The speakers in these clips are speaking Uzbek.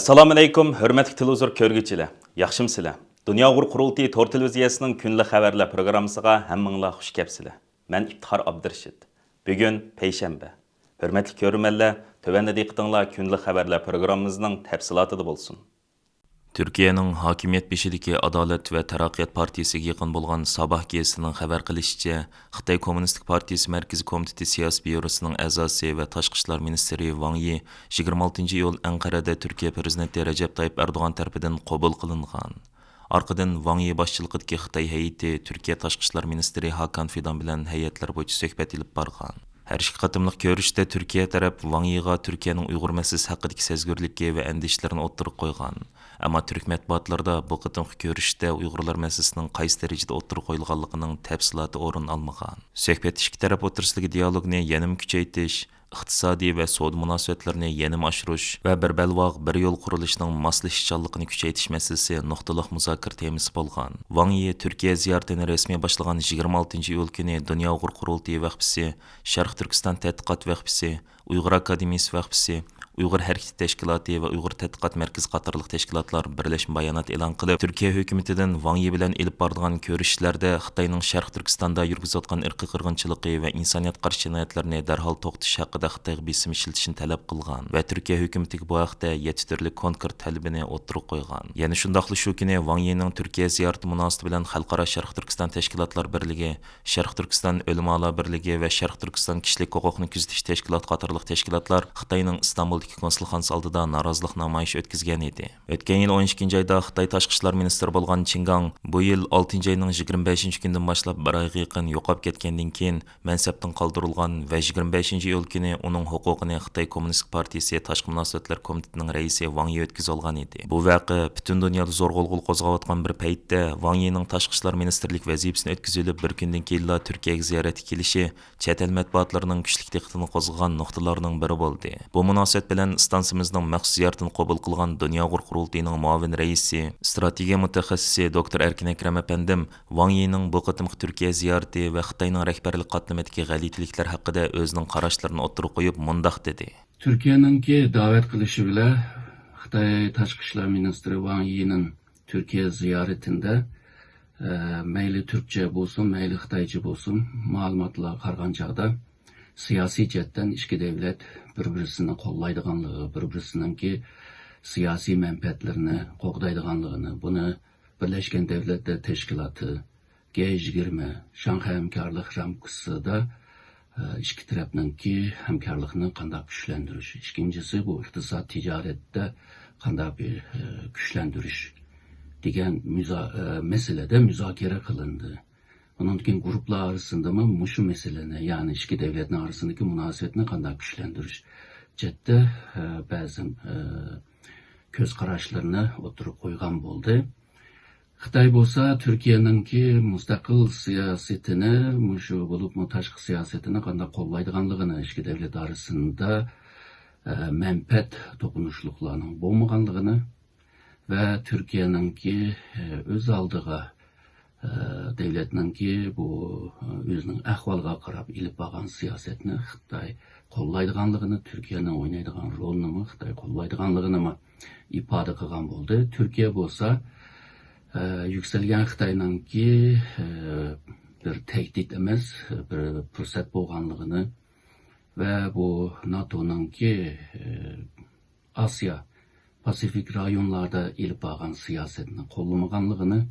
Assalomu alaykum, hurmatli televizor ko'rguvchilar. Yaxshimsizlar? Dunyo qurultiyi to'r televiziyasining kunlik xabarlar programmasiga hammanglar xush kelibsizlar. Men İftixar Abdurashid. Bugun payshanba. Hurmatli ko'ruvchilar, tövəndə diqqətinizlər kunlik xabarlar programmamızning tafsilotida bo'lsin. Türkiye'nin hakimiyet beşideki Adalet ve Terakkiyat Partisi'ye yakın bulgan Sabah gezisinin haber kılışıca, Xitay Komünistik Partisi Merkezi Komiteti Siyasi Bürosu'nun azası ve Tashqi ishlar Ministri Wang Yi 26 iyul Ankara'da Türkiye Prezidenti Recep Tayyip Erdoğan tarafından qabul qilingan. Arkadan Wang Yi başçılıqidagi Xitay heyeti Türkiye Tashqi ishlar Ministri Hakan Fidan bilan heyetler bo'yicha suhbat ilib borgan. Her iki qatımlıq görüşte Türkiye taraf Wang Yi'ga Türkiye'nin Uyghur meselesi hakkındaki sezgürlükki ve endişlerini oturup koygan. Ama Türk matbuatlarda bu qatımlıq görüşte Uygurlar meselesinin qaysı derecede oturup koyulganlığının tafsilatı orun almagan. Söhbet iki taraf oturusundaki diyalogni yenim küçeytiş, iqtisadi ve savdo münasebetlerini yenim aşırış ve bir belvaq bir yol quruluşunun maslahətçilikini küçeytiş meselesi noktalıq muzakir temisi bolgan. Wang Yi Türkiye ziyaretini resmi başlagan 26 iyul günü Dünya Uyghur Qurultayı vaqfisi, Şərq Türkistan Tədqiqat vaqfisi, Uyghur Akademiyası vaqfisi, Uyghur Hərəkət Təşkilatı və Uyghur Tədqiqat Mərkəzi qatarlıq təşkilatlar birləşmə bayanat elan qılıb, Türkiye hökumətindən Wang Yi bilan elib bardıgan görüşlərdə Xitayning Şərq Türkistanda yürgüzətgan irqi qırğınçılığı və insaniyyət qarşı cinayətlərini dərhal toxtatish haqida Xitayga besim işiltishini talab qilgan və Türkiye hökumətiga bu haqda 7 türlük konkret tələbini o'tirib qo'ygan. Yana shundaqla shu kuni Wang Yining Türkiye ziyarati munosabati bilan Xalqaro Şərq Türkistan Təşkilatlar Birligi, Şərq Türkistan Ulamolar Birligi və Şərq Türkistan Kişilik hüquqini kuzatish təşkilat qatarlıq təşkilatlar Xitayning İstanbul konsulxonasi oldida norozilik namoyishi o'tkazgan edi. O'tgan yil 12 oyda Xitoy tashqi ishlar ministri bo'lgan Qingang bu yil 6 oyning 25 kunidan boshlab bir oyga yaqin yo'qolib ketgandan keyin mansabdan qoldirilgan va 25 iyul kuni uning huquqini Xitoy Kommunistik Partiyasi Tashqi munosabatlar komitetining raisi Wang Yi o'tkazib olgan edi. Bu voqea butun dunyoda zo'r g'ulg'ul qo'zg'ayotgan bir paytda Wang Yining tashqi ishlar ministrlik vazifasini o'tkazilib bir kundan keyin Turkiyaga ziyoratga kelishi chet el matbuotlarining kuchli diqqatini qo'zg'agan nuqtalarning biri bo'ldi. Bu munosabat bilan stansimizning maxsus ziyoratini qabul qilgan Dunyo Uyghur Qurultayining muavin raisi, strategiya mutaxassisi Dr. Erkin Akram apandim Wang Yining bu qatimqi Turkiya ziyorati va Xitoyning rahbarlik qatnamatidagi g'alatiliklar haqida o'zining qarashlarini o'tirib qo'yib mundaq dedi. Türkiye'ninki davet qilishi bilan Xitoy tashqi ishlar ministri Wang Yining Türkiye ziyoratida mayli Türkçe bo'lsin, mayli Xitoycha bo'lsin, ma'lumotlar qargan chaqda siyosiy jihatdan ikki davlat bir-birini qo'llaydiganligi, bir-birininki siyosiy manfaatlarini qo'g'daydiganligini, buni Birleşken Devletler Teşkilatı, G20, Şanghay hamkorlik ramkasida ikki tarafninki hamkorlikni qanday kuchlantirish. Ikkinchisi bu iqtisod tijoratda qanday bir kuchlantirish degan meselede müzakere qilindi. Onun için gruplar arasında mı şu meseleni, yani iki devletin arasındaki münasebetini qanday kuchlantirish ciddi bazı köz qarashlarını oturup qo'ygan bo'ldi. Xitoy bo'lsa Türkiye'ninki mustaqil siyasetini, şu bulup tashqi siyasetini qanday qo'llaydiganligini, iki devlet arasında manfaat to'qinishliqlarning bo'lmaganligini ve Türkiye'ninki öz aldığı devletninki bu özünün ahvalga qarab ilib bağan siyasetini Xitoy qo'llaydiganligini, Türkiye'nin oynaydigan rolini Xitoy qo'llaydiganligini ifoda qilgan bo'ldi. Türkiye bo'lsa yükselgen Xitoyninki bir tehdit emas, bir fursat bo'lganligini ve bu NATO'ninki Asya Pasifik rayonlarda ilib bağan siyasetini qo'llamaganligini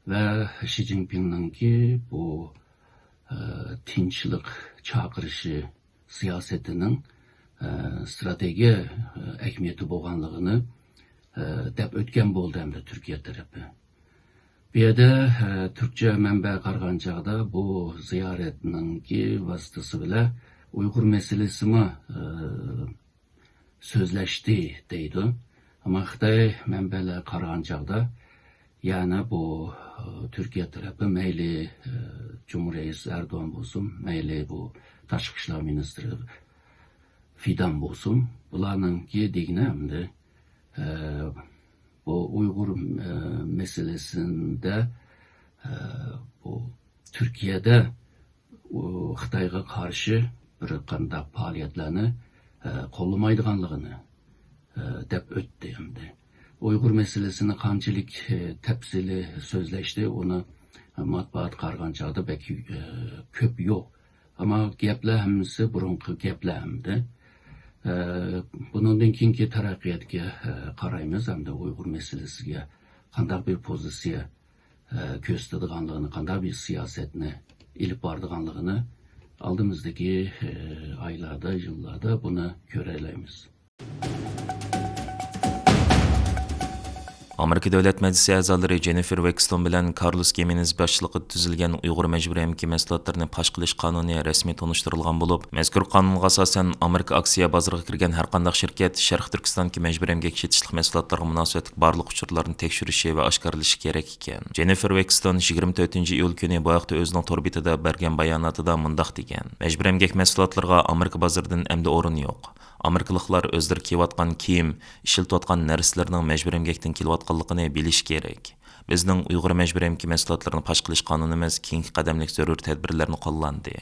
ve Xi Jinping'ninki bu tinchlik chaqirishi siyasetinin strateji ahamiyati bo'lganligini deb o'tgan bo'ldi hamda Türkiye tarafı. Bu yerda Türkçe manba qargan chaqda bu ziyoratninki vasitasi bilan Uyghur meselesini sözleşti deydi. Ama Xitoy manbalar qargan chaqda yani bu Türkiye tarafı meyli Cumhuriyet Erdoğan bo'lsin, meyli bu Tashqi ishlar ministri Fidan bo'lsin, bularninki degini hamda bu Uyghur meselesinde bu Türkiye'de Xitoyga qarshi bir qanday faoliyatlarni qo'llamaydiganligini deb o'tdi. Uyghur meselesini qanchalik tafsili so'zlashdi, uni matbuot qargan chog'da ko'p yo'q. Ama gaplar hammasi burunqi gaplar hamda. Bundan keyingi taraqqiyotga qaraymiz hamda Uyghur meselesiga qanday bir pozitsiya ko'rsatadiganligini, qanday bir siyosatni ilib boradiganligini oldimizdagi oylarda, yillarda buni ko'raylik. Amerika Davlat Məclisi əzaları Jennifer Wexton bilan Carlos Gimenez başçılığı tüzülgən Uyğur Məcburi Əmgaki Məhsulotlarını paş qilish qanuni rəsmi tonuşdurulğan bolub, məzkur qanunğa asasən Amerika aksiya bazarına kirgan hər qandaq şirket Şərq Türkistandakı məcburi əmgak işletishlik məhsulotlarına münasibətlik barlıq uçurlarını tekşürüşü və aşkarlaşı gerek ekan. Jennifer Wexton 24-iyul günü bu haqda özünün tor betida bergan bayonotida mundaq degan: "Məcburi əmgak məhsulotlarına Amerika bazarından əmdi o'rin yo'q. Amerikalıqlar özləri kiyatqan kiyim, işiltiyotqan narsalarning məcburi əmgakdan kelayotganligini bilish kerak. Bizning Uyghur məcburi əmgaki məhsulotlarini paş qilish qonunimiz keyingi qadamlik zarur tədbirlərini qo'llandi.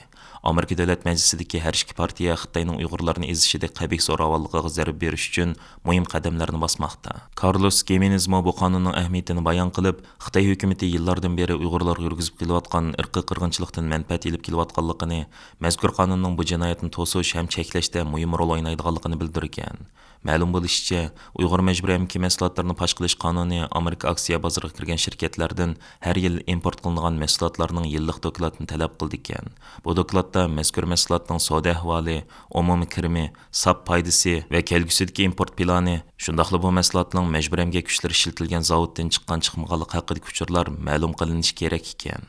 Amerika Davlat Məclisidagi har ikki partiya Xitoyning Uyg'urlarni ezishida qabih zo'ravonligiga zarb berish uchun muhim qadamlarni bosmoqda. Carlos Gimenez bu qonunning ahamiyatini bayon qilib, Xitoy hukumatı yillardan beri Uyg'urlarga yurgizib kelayotgan irqiy qirg'inchilikdan manfaat ilib kelayotganligini, mazkur qonunning bu jinoyatni to'sish ham cheklashda muhim rol o'ynaydiganligini bildirgan. Ma'lum bo'lishicha, Uyg'ur məcburi əmgaki məhsulotlarini paş qilish qonuni Amerika aksiya bozoriga kirgan shirkatlardan har yil import qilingan mahsulotlarning yillik dokladini talab qildi ekan. Bu dokladda mazkur mahsulotning savdo ahvoli, umumiy kirimi, sap foydasi va kelgusidagi import plani, shundaqla bu mahsulotning məcburi əmgak kuchlari ishlatilgan zavoddan chiqqan chiqmaganlik haqidagi uchurlar ma'lum qilinishi kerak ekan.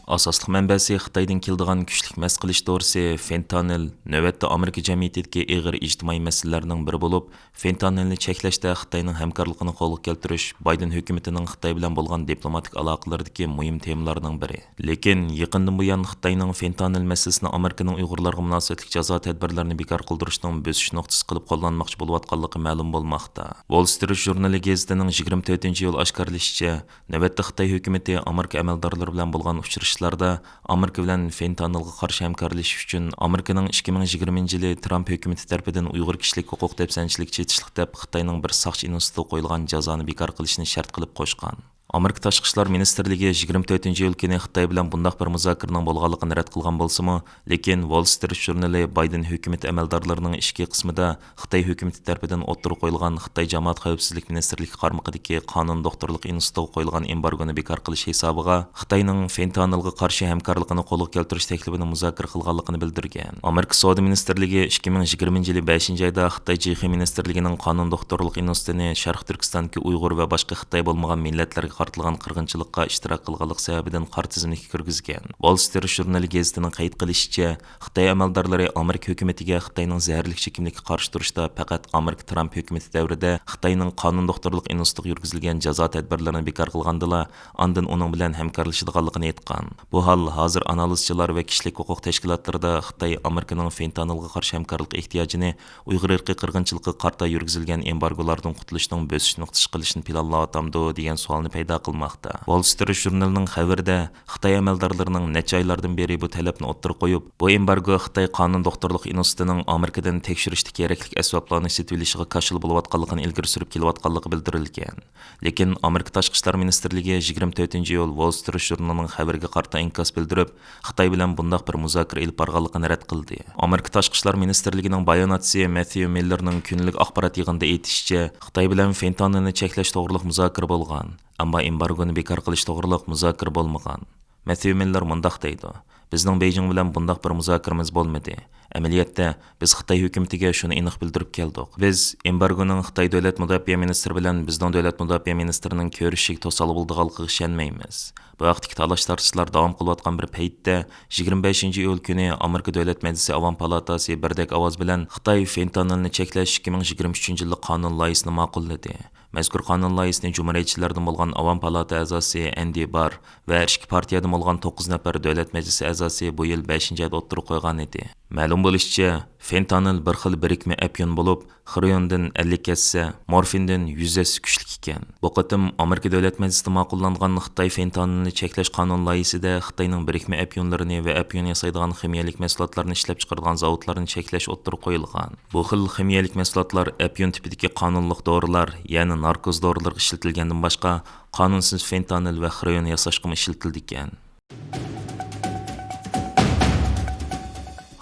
Asosliq manbasi Xitoydan keladigan kuchlik mas qilish dorisi fentanil navbatda Amerika jamiyatidagi og'ir ijtimoiy masalalarning biri bo'lib, fentanilni cheklashda Xitoyning hamkorligini qo'lga keltirish Bayden hukumatining Xitoy bilan bo'lgan diplomatik aloqalaridagi muhim temalarning biri. Lekin yaqindan buyon Xitoyning fentanil masalasini Amerikaning Uyg'urlarga munosabatli jazo tadbirlarini bekor qildirishning bosish nuqtasi qilib qo'llanmoqchi bo'layotganligi ma'lum bo'lmoqda. Wall Street jurnali gazetining 24-iyul oshkorlashicha, navbatda Xitoy hukumati Amerika amaldorlari bilan bo'lgan uchrashuvlarda Amerika bilan fentanilga qarshi hamkorlashish uchun Amerikaning 2020-yili Trump hukumati tomonidan Uyg'ur kishilik huquq dafsanchilik chetishlik deb Xitoyning bir soqchi institutiga qo'yilgan jazoni bekor qilishni shart qilib qo'shgan. Amerika Tashqi ishlar ministrligi 24-iyul kuni Xitoy bilan bundaq bir muzokaraning bo'lganligini rad qilgan bo'lsa-mu, lekin Wall Street jurnali Biden hukumati amaldorlarining ishki qismida Xitoy hukumati tomonidan o'ttirib qo'yilgan Xitoy jamoat xavfsizlik ministrligi qarmog'idagi qonun doktorlik institutiga qo'yilgan embargoni bekor qilish hisobiga Xitoyning fentanilga qarshi hamkorligini qo'lga keltirish taklifini muzokara qilganligini bildirgan. Amerika savdo ministrligi 2020-yili 5-oyda Xitoy JX ministrligining qonun doktorlik institutini Sharq Turkistondagi Uyg'ur va boshqa Xitoy bo'lmagan millatlarga qartilgan qirg'inchilikqa ishtirok qilganlik sababidan qor tizimlikka kirgizgan. Wall Street jurnali gazetining qayd qilishicha, Xitoy amaldorlari Amerika hukumatiga Xitoyning zaharli chekimlikka qarshi turishda faqat Amerika Trump hukumati davrida Xitoyning qonun doktorlik institutiga yurgizilgan jazo tadbirlarini bekor qilgandila, ondan uning bilan hamkorlashadiganligini aytgan. Bu hol hozir analizchilar va kishilik huquq tashkilotlarida Xitoy Amerikaning fentanilga qarshi hamkorlik ehtiyojini Uyg'ur irqiy qirg'inchiligiga qarta yurgizilgan embargolardan qutulishning bosish nuqtasi qilishni planlayotganmi degan savolni paydo qilmoqda. Wall Street jurnalining xabarida Xitoy amaldorlarining necha oylardan beri bu talabni o'ttirib qo'yib, bu embargo Xitoy qonun doktorlik institutining Amerikadan tekshirishda kerakli asboblarni setilishiga qarshi bo'layotganligini ilgari surib kelayotganligi bildirilgan. Lekin Amerika Tashqi ishlar ministrligi 24-iyul Wall Street jurnalining xabariga qarta inkas bildirib, Xitoy bilan bundaq bir muzokara ilib borganligini rad qildi. Amerika Tashqi ishlar ministrligining bayonotchisi Matthew Millerning kunlik axborot yig'inida aytishicha, Xitoy bilan fentanilni cheklash to'g'riliq muzokara bo'lgan. Ammo embargoni bekor qilish to'g'riliq muzokara bo'lmagan. Matthew Miller mundaq deydi: "Bizning Beijing bilan bundaq bir muzokaramiz bo'lmadi. Amaliyotda biz Xitoy hukumatiga shuni aniq bildirib keldik. Biz embargoning Xitoy davlat mudofaa ministri bilan bizning davlat mudofaa ministrining ko'rishiga to'sqinlik bo'lganligiga ishonmaymiz." Bu vaqtdagi talash-tartishlar davom qilayotgan bir paytda 25-iyul kuni Amerika Davlat Majlisi Avam palatasi birdek ovoz bilan Xitoy fentanilni cheklash 2023-yillik qonun loyihasini ma'qulladi. Mazkur qonun loyihasini Cumhuriyetçilerden bo'lgan Avam palata a'zosi Andy Barr va ikki partiyadan bo'lgan 9 nafar davlat majlisi a'zosi bu yil 5-oyda o'ttirib qo'ygan edi. Ma'lum bo'lishicha, fentanil bir xil birikma apyon bo'lib, xriondan 50 kassa, morfindan 100 assa kuchli ekan. Bu qatim Amerika Davlat Majlisida ma'qullangan Xitoy fentanilni cheklash qonun loyihasida Xitoyning birikma apyonlarini va apyon yasaydigan ximiyalik mahsulotlarni ishlab chiqaradigan zavodlarni cheklash o'ttirib qo'yilgan. Bu xil ximiyalik mahsulotlar apyon tipidagi qonunliq dorilar, ya'ni narkoz dorilarga ishlatilgandan boshqa qonunsiz fentanil va xrion yasashga ishlatildi ekan.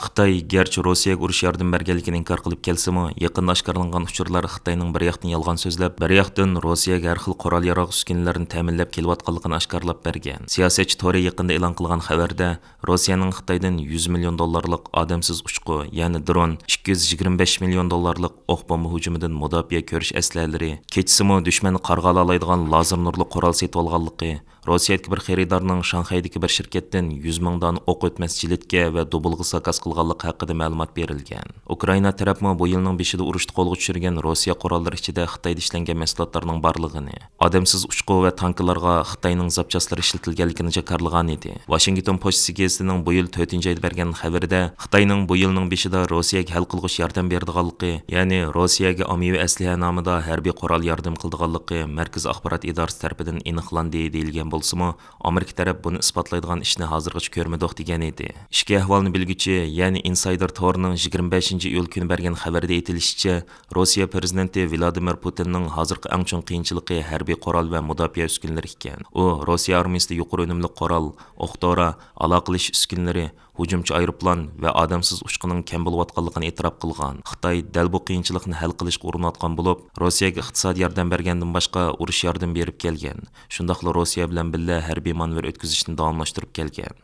Xitoy gerçi Rossiyaga urush yordam berganligini inkor qilib kelsimi, yaqinda oshkorlangan uchurlar Xitoyning bir yoqdan yolg'on so'zlab, bir yoqdan Rossiyaga har xil qurol yarog' uskunalarini ta'minlab kelayotganligini oshkorlab bergan. Siyosatchi Tori yaqinda e'lon qilgan xabarda Rossiyaning Xitoydan 100 million dollarlik odamsiz uchqu, ya'ni dron, 225 million dollarlik o'q bomba hujumidan mudofaa ko'rish aslalari, kechsimi dushmanni qarg'ala oladigan lazer nurli qurol setib olganligi, Rossiyadagi bir xaridorning Shanxaydagi bir shirkatdan 100 ming dona o'q o'tmas jiletga va dubulg'a zakaz qilganligi haqida ma'lumot berilgan. Ukraina tarafmi bu yilning 5-ida urushda qo'lga tushirgan Rossiya qurollari ichida Xitoyda ishlangan mahsulotlarning borligini, odamsiz uchqu va tanklarga Xitoyning zapchastlari ishlatilganligini jakarlagan edi. Washington Post gazetining bu yil 4-oyda bergan xabarida Xitoyning bu yilning 5-ida Rossiyaga hal qilg'ish yordam berdiganligi, ya'ni Rossiyaga ommaviy asliha nomida harbiy qurol yordam qildiganligi Markaziy axborot idorasi tomonidan aniqlandi deyilgan bo'lsa-mu, Amerika taraf buni isbotlaydigan ishni hozirgacha ko'rmadik degan edi. Ishki ahvolni bilguchi, ya'ni Insider Torning 25-iyul kuni bergan xabarda aytilishicha, Rossiya prezidenti Vladimir Putinning hozirgi eng chong qiyinchiligi harbiy qurol va mudofaa uskunalari ekan. U Rossiya armiyasida yuqori unumli qurol, o'q-dori, aloqalash uskunalari, hujumchi aeroplan va odamsiz uchqining kam bo'layotganligini e'tirof qilgan. Xitoy dal bu qiyinchilikni hal qilishga urinayotgan bo'lib, Rossiyaga iqtisodiy yordam bergandan boshqa urush yordam berib kelgan. Shundaqla Rossiya bilan birga harbiy manevr o'tkazishni davomlashtirib kelgan.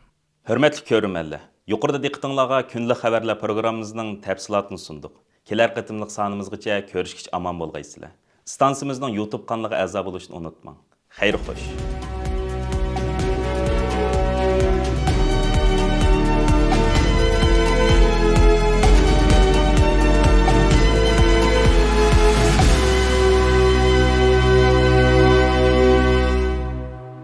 Hurmatli ko'rmanlar, yuqorida diqqatingizga kunlik xabarlar programmamizning tafsilotini sunduq. Kelar qatimliq sonimizgacha ko'rishgich omon bo'lgaysizlar. Stansimizning YouTube kanaliga a'zo bo'lishni unutmang. Xayr xo'sh.